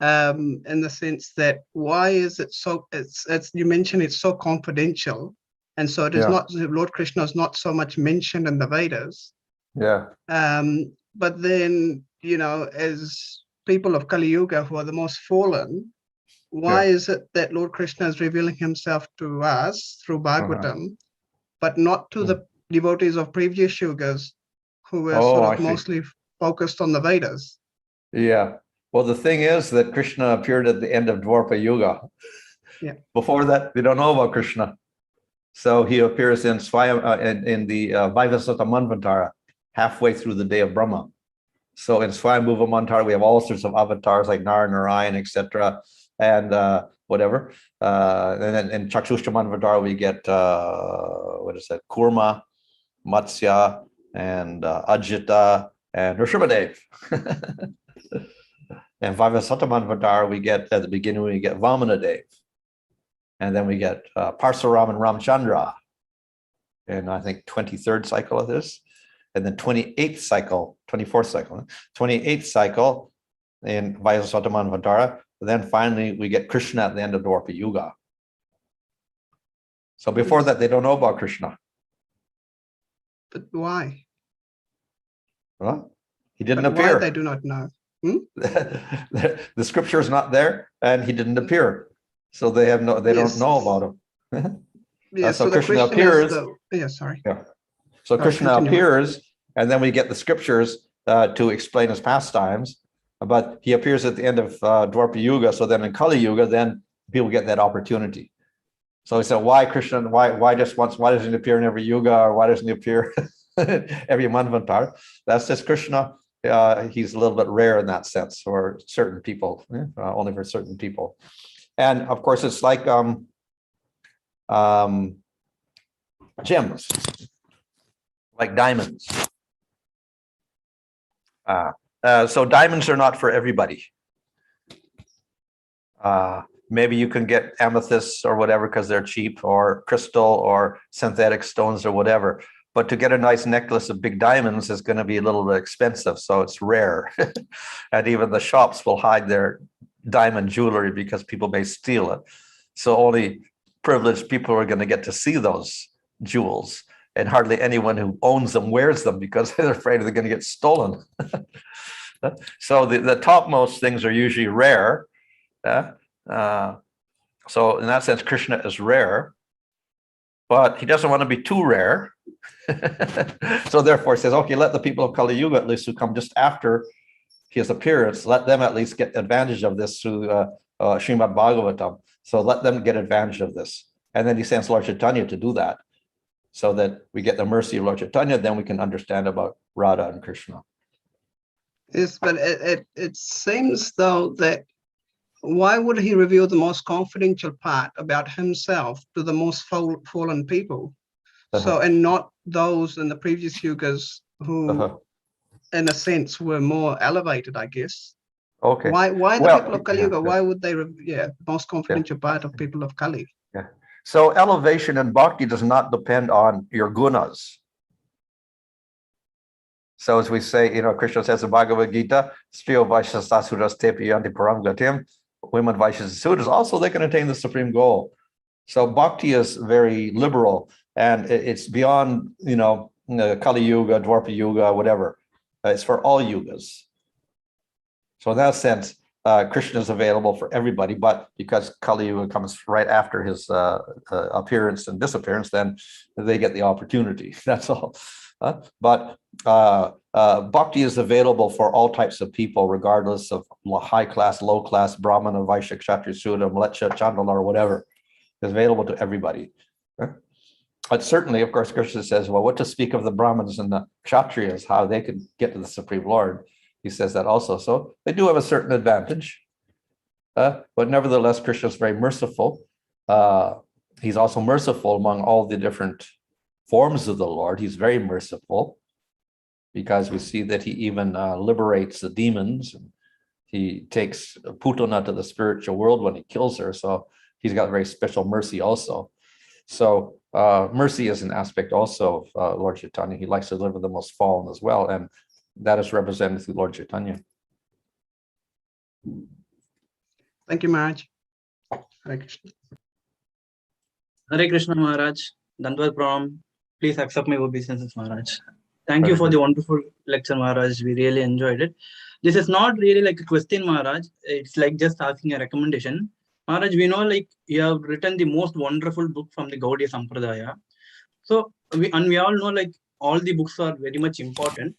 In the sense that, why is it so, it's you mentioned it's so confidential, and so it is not, Lord Krishna is not so much mentioned in the Vedas. But then, as people of Kali Yuga who are the most fallen, why is it that Lord Krishna is revealing himself to us through Bhagavatam, but not to the devotees of previous yugas who were mostly focused on the Vedas? Well, the thing is that Krishna appeared at the end of Dwapara Yuga. Before that, we don't know about Krishna. So he appears in Swayam, in the Vaivasata Manvantara, halfway through the day of Brahma. So in Swayambhuva Manvantara, we have all sorts of avatars like Narayan, etc. And whatever. And then in Chakshushta Manvantara, we get, Kurma, Matsya, and Ajita, and Nrsimhadev. And Vaivasatamanvadara, we get at the beginning, we get Vamanadev. And then we get Parsuram and Ramchandra. And I think 23rd cycle of this. And then 28th cycle, 24th cycle, 28th cycle in Vaivasatamanvadara. Then finally, we get Krishna at the end of Dwapara Yuga. So before that, they don't know about Krishna. But why? Well, he didn't But appear. why they do not know? The scripture is not there, and he didn't appear, so they have no. They Yes. don't know about him. Yeah, So so the Krishna question is, appears. yeah, sorry. Yeah. So Sorry, Krishna continue. appears, and then we get the scriptures to explain his pastimes. But he appears at the end of Dwapara Yuga. So then in Kali Yuga, then people get that opportunity. So he said, why Krishna? Why just once? Why doesn't he appear in every yuga, or why doesn't he appear every manvantar? That's just Krishna. He's a little bit rare in that sense for certain people, only for certain people. And of course, it's like gems, like diamonds. So diamonds are not for everybody. Maybe you can get amethysts or whatever because they're cheap, or crystal or synthetic stones or whatever. But to get a nice necklace of big diamonds is going to be a little bit expensive, so it's rare. And even the shops will hide their diamond jewelry because people may steal it. So only privileged people are going to get to see those jewels, and hardly anyone who owns them wears them because they're afraid they're going to get stolen. So the topmost things are usually rare. So in that sense, Krishna is rare, but he doesn't want to be too rare. So therefore he says, okay, let the people of Kali Yuga, at least who come just after his appearance, let them at least get advantage of this through Srimad Bhagavatam. So let them get advantage of this. And then he sends Lord Chaitanya to do that, so that we get the mercy of Lord Chaitanya, then we can understand about Radha and Krishna. Yes, but it seems though that why would he reveal the most confidential part about himself to the most fallen people? So, and not those in the previous yugas who, in a sense, were more elevated, I guess. Okay. Why the Well, people of Kali Yuga? Why would they? The most confidential part of people of Kali. Yeah. So elevation in bhakti does not depend on your gunas. So as we say, Krishna says in Bhagavad Gita, Striyo Vaishya Sasuras Tepi Yanti Param Gatim, women Vaishyas and Sudras, also they can attain the supreme goal. So bhakti is very liberal, and it's beyond, Kali Yuga, Dwapara Yuga, whatever. It's for all yugas. So in that sense, Krishna is available for everybody, but because Kali Yuga comes right after his appearance and disappearance, then they get the opportunity. That's all. But bhakti is available for all types of people, regardless of high class, low class, Brahmana, Vaishya, Kshatriya, Sudra, Mlecha, Chandala, or whatever. It's available to everybody. But certainly, of course, Krishna says, well, what to speak of the Brahmins and the Kshatriyas, how they could get to the Supreme Lord. He says that also. So they do have a certain advantage. But nevertheless, Krishna is very merciful. He's also merciful among all the different forms of the Lord. He's very merciful, because we see that he even liberates the demons. And he takes Putana to the spiritual world when he kills her. So he's got very special mercy also. So mercy is an aspect also of Lord Chaitanya. He likes to deliver the most fallen as well. And that is represented through Lord Chaitanya. Thank you, Maharaj. Hare Krishna. Hare Krishna Maharaj. Dandavad Pranam. Please accept my obeisances, Maharaj. Thank you for the wonderful lecture, Maharaj. We really enjoyed it. This is not really like a question, Maharaj. It's like just asking a recommendation. Maharaj, we know like you have written the most wonderful book from the Gaudiya Sampradaya. So we all know like all the books are very much important.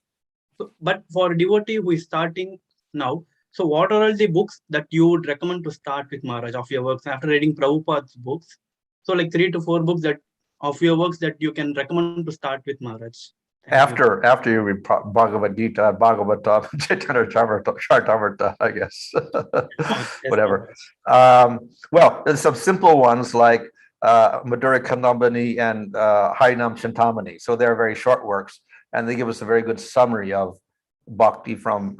So, but for a devotee who is starting now, so what are all the books that you would recommend to start with, Maharaj, of your works after reading Prabhupada's books? So like 3 to 4 books that of your works that you can recommend to start with, Maharaj. After you read Bhagavad Gita, Bhagavatam, Chaitanya Charitamrita, I guess. Whatever. Well, there's some simple ones like Madhura Kandambani and Harinam Chintamani. So they're very short works, and they give us a very good summary of bhakti from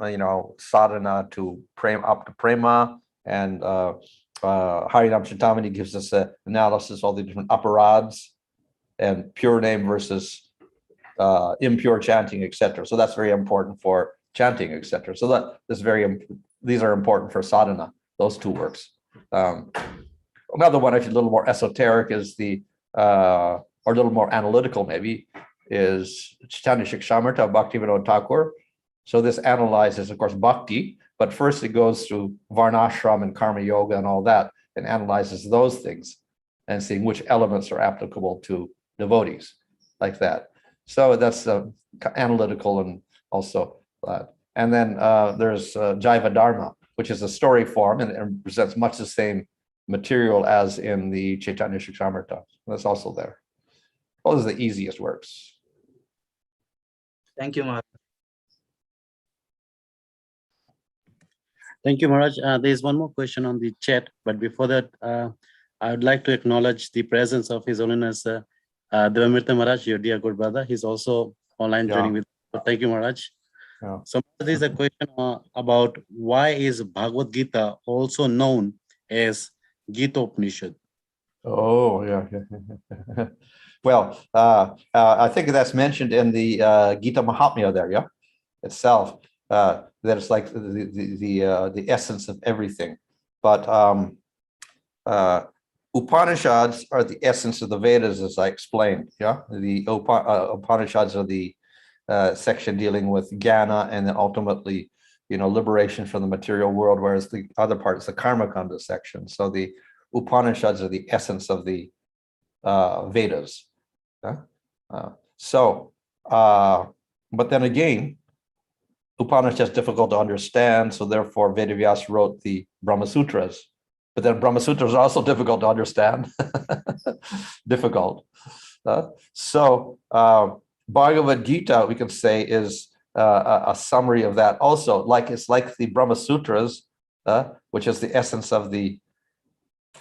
sadhana to prema, up to prema, and Harinam Chintamani gives us an analysis of all the different aparads and pure name versus impure chanting, etc. So that's very important for chanting, etc. So that is these are important for sadhana, those two works. Another one, actually a little more esoteric, is or a little more analytical maybe, is Chaitanya Shikshamrita of Bhaktivinoda Thakur. So this analyzes, of course, bhakti, but first it goes through varnashram and karma yoga and all that, and analyzes those things and seeing which elements are applicable to devotees, like that. So that's analytical and also that. And then there's Jaiva Dharma, which is a story form and presents much the same material as in the Chaitanya Shikshamrita. That's also there. Those are the easiest works. Thank you, Maharaj. Thank you, Maharaj. There's one more question on the chat, but before that, I would like to acknowledge the presence of His Holiness Devamirta Maharaj, your dear good brother. He's also online joining with us. So thank you, Maharaj. Yeah. So there's a question about why is Bhagavad Gita also known as Gita Upanishad? Oh, yeah. Well, I think that's mentioned in the Gita Mahatmya there, yeah, itself. That it's like the essence of everything. But Upanishads are the essence of the Vedas, as I explained. Yeah, the Upanishads are the section dealing with jnana and then ultimately, liberation from the material world, whereas the other part is the karma kanda section. So the Upanishads are the essence of the Vedas. But then again, Upanishad is difficult to understand, so therefore Vedavyas wrote the Brahma Sutras. But then Brahma Sutras are also difficult to understand. Difficult. So Bhagavad Gita, we can say, is a summary of that also. It's like the Brahma Sutras, which is the essence of the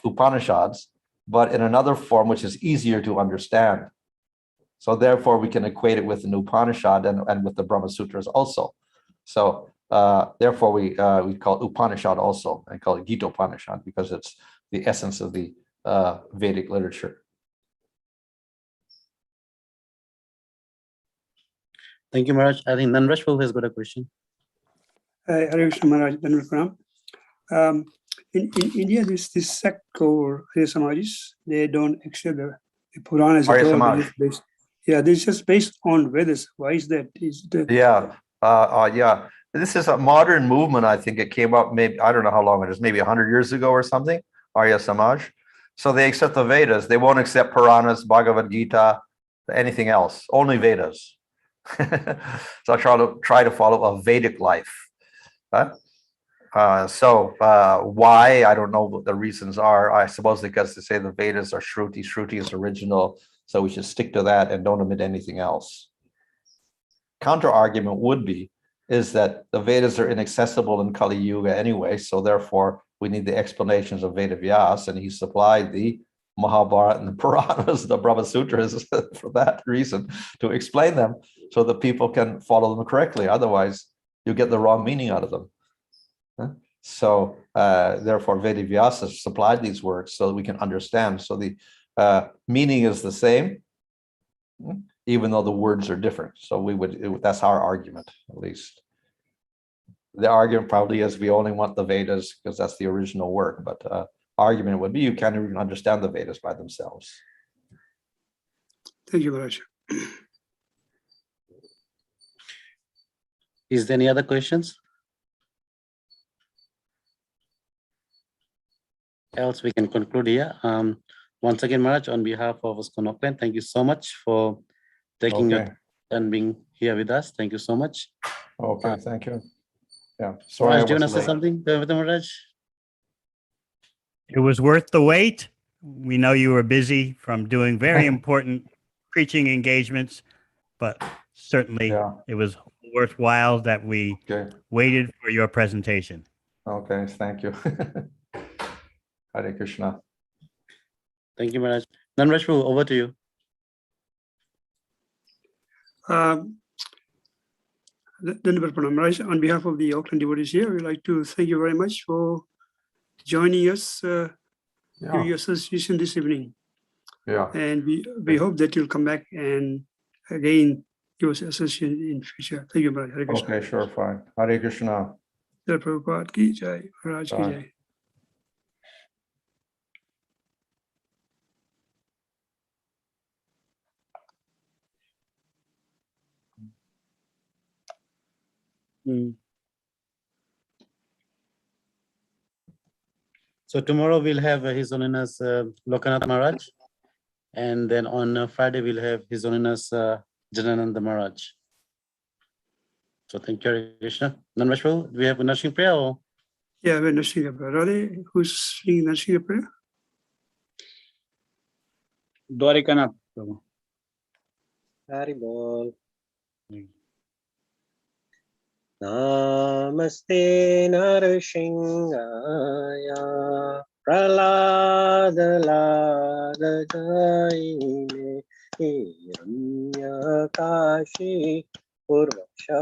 Upanishads, but in another form which is easier to understand. So therefore we can equate it with an Upanishad and with the Brahma Sutras also. So therefore we call it Upanishad also, and call it Gita Upanishad, because it's the essence of the Vedic literature. Thank you, Maharaj. I think Nanrashpal has got a question. Hare Krishna Maharaj, Dhanapranam. In India, this sect called Arya Samajis, they don't accept the Puranas at all. This is just based on Vedas. Why is that? Yeah. This is a modern movement. I think it came up maybe, I don't know how long it is, maybe 100 years ago or something, Arya Samaj. So they accept the Vedas. They won't accept Puranas, Bhagavad Gita, anything else, only Vedas. So I try to follow a Vedic life. Why? I don't know what the reasons are. I suppose because they say the Vedas are Shruti. Shruti is original, so we should stick to that and don't omit anything else. Counter argument would be is that the Vedas are inaccessible in Kali Yuga anyway, so therefore we need the explanations of Vedavyas, and he supplied the Mahabharata and the Puranas, the Brahma Sutras, for that reason, to explain them so that people can follow them correctly. Otherwise, you get the wrong meaning out of them. So therefore, Vedavyasa supplied these works so that we can understand. So the meaning is the same, even though the words are different. So that's our argument, at least. The argument probably is we only want the Vedas because that's the original work, but argument would be you can't even understand the Vedas by themselves. Thank you, Maharaj. Is there any other questions? Else we can conclude here. Once again, Maharaj, on behalf of ISKCON Auckland, thank you so much for taking your time and being here with us. Thank you so much. Okay, thank you. Yeah, sorry. Maharaj, do you want to say something, Maharaj? It was worth the wait. We know you were busy from doing very important preaching engagements, but certainly it was worthwhile that we waited for your presentation. Okay, thank you. Hare Krishna. Thank you, Maharaj. Nanrashpal, over to you. Dandavat Pranam. Maharaj, on behalf of the Auckland devotees here, we'd like to thank you very much for joining us, giving your association this evening. Yeah. And we hope that you'll come back and again give us association in future. Thank you, Maharaj. Hare Krishna. Okay, sure, fine. Hare Krishna. Jai Prabhupada ki jai, Maharaj ki Bye. jai. So tomorrow we'll have His Holiness Lokanath Maharaj, and then on Friday we'll have His Holiness Janananda Maharaj. So thank you, Hare Krishna. Nanvashwal, do we have a nursing prayer? Or? Yeah, we're Narsingha prayer. Radhe, who's singing Narsingha prayer? Dwarikanath. Hari Bol. Namaste Narashingaya Praladaladajaine Hiranyakashi Purvasha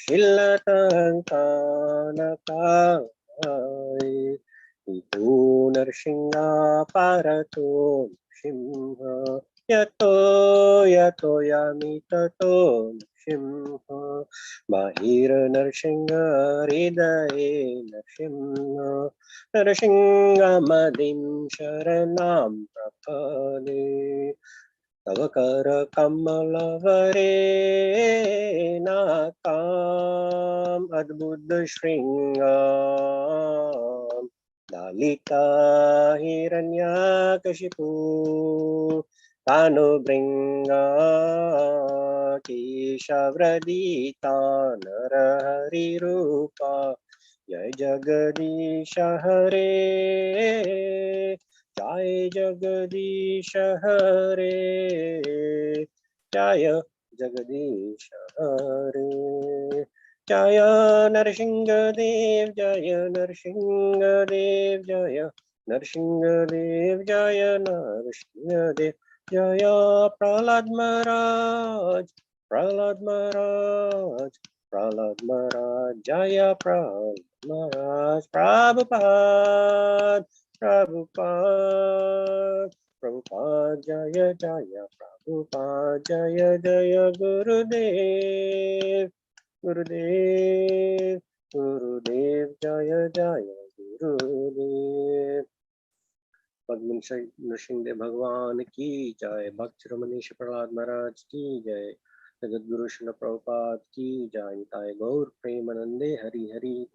Shilatankanakaye Itu Narsingha Parato Shimha Yato Yamitato Shimha Mahira Narsingha Hridaye Narsingha Narsingha Madim Sharanam Prapade Tavakara Kamalavare Nakam Adbuddha Shringam Dalita Hiranyakashipu Tanu Bringa Keshavradita Narahari Rupa Jai Jagadisha Hare Jai Jagadisha Hare Jaya Jagadisha Hare Jaya Narsinghadev Jaya Narsinghadev Jaya Narsinghadev Jaya Narsinghadev Jaya Prahlad Maharaj Prahlad Maharaj Prahlad Maharaj Jaya Prahlad Maharaj Prabhupada Prabhupada Prabhupada Jaya Jaya Prabhupada Jaya Jaya Gurudev Gurudev Gurudev Jaya Jaya Gurudev Padman Nrsimha Bhagwan ki jai Bhakt Ramanish Prahlad Maharaj ki jai Jagat Guru Srila Prabhupada ki jai Nitai Gaur Premanande Hari Hari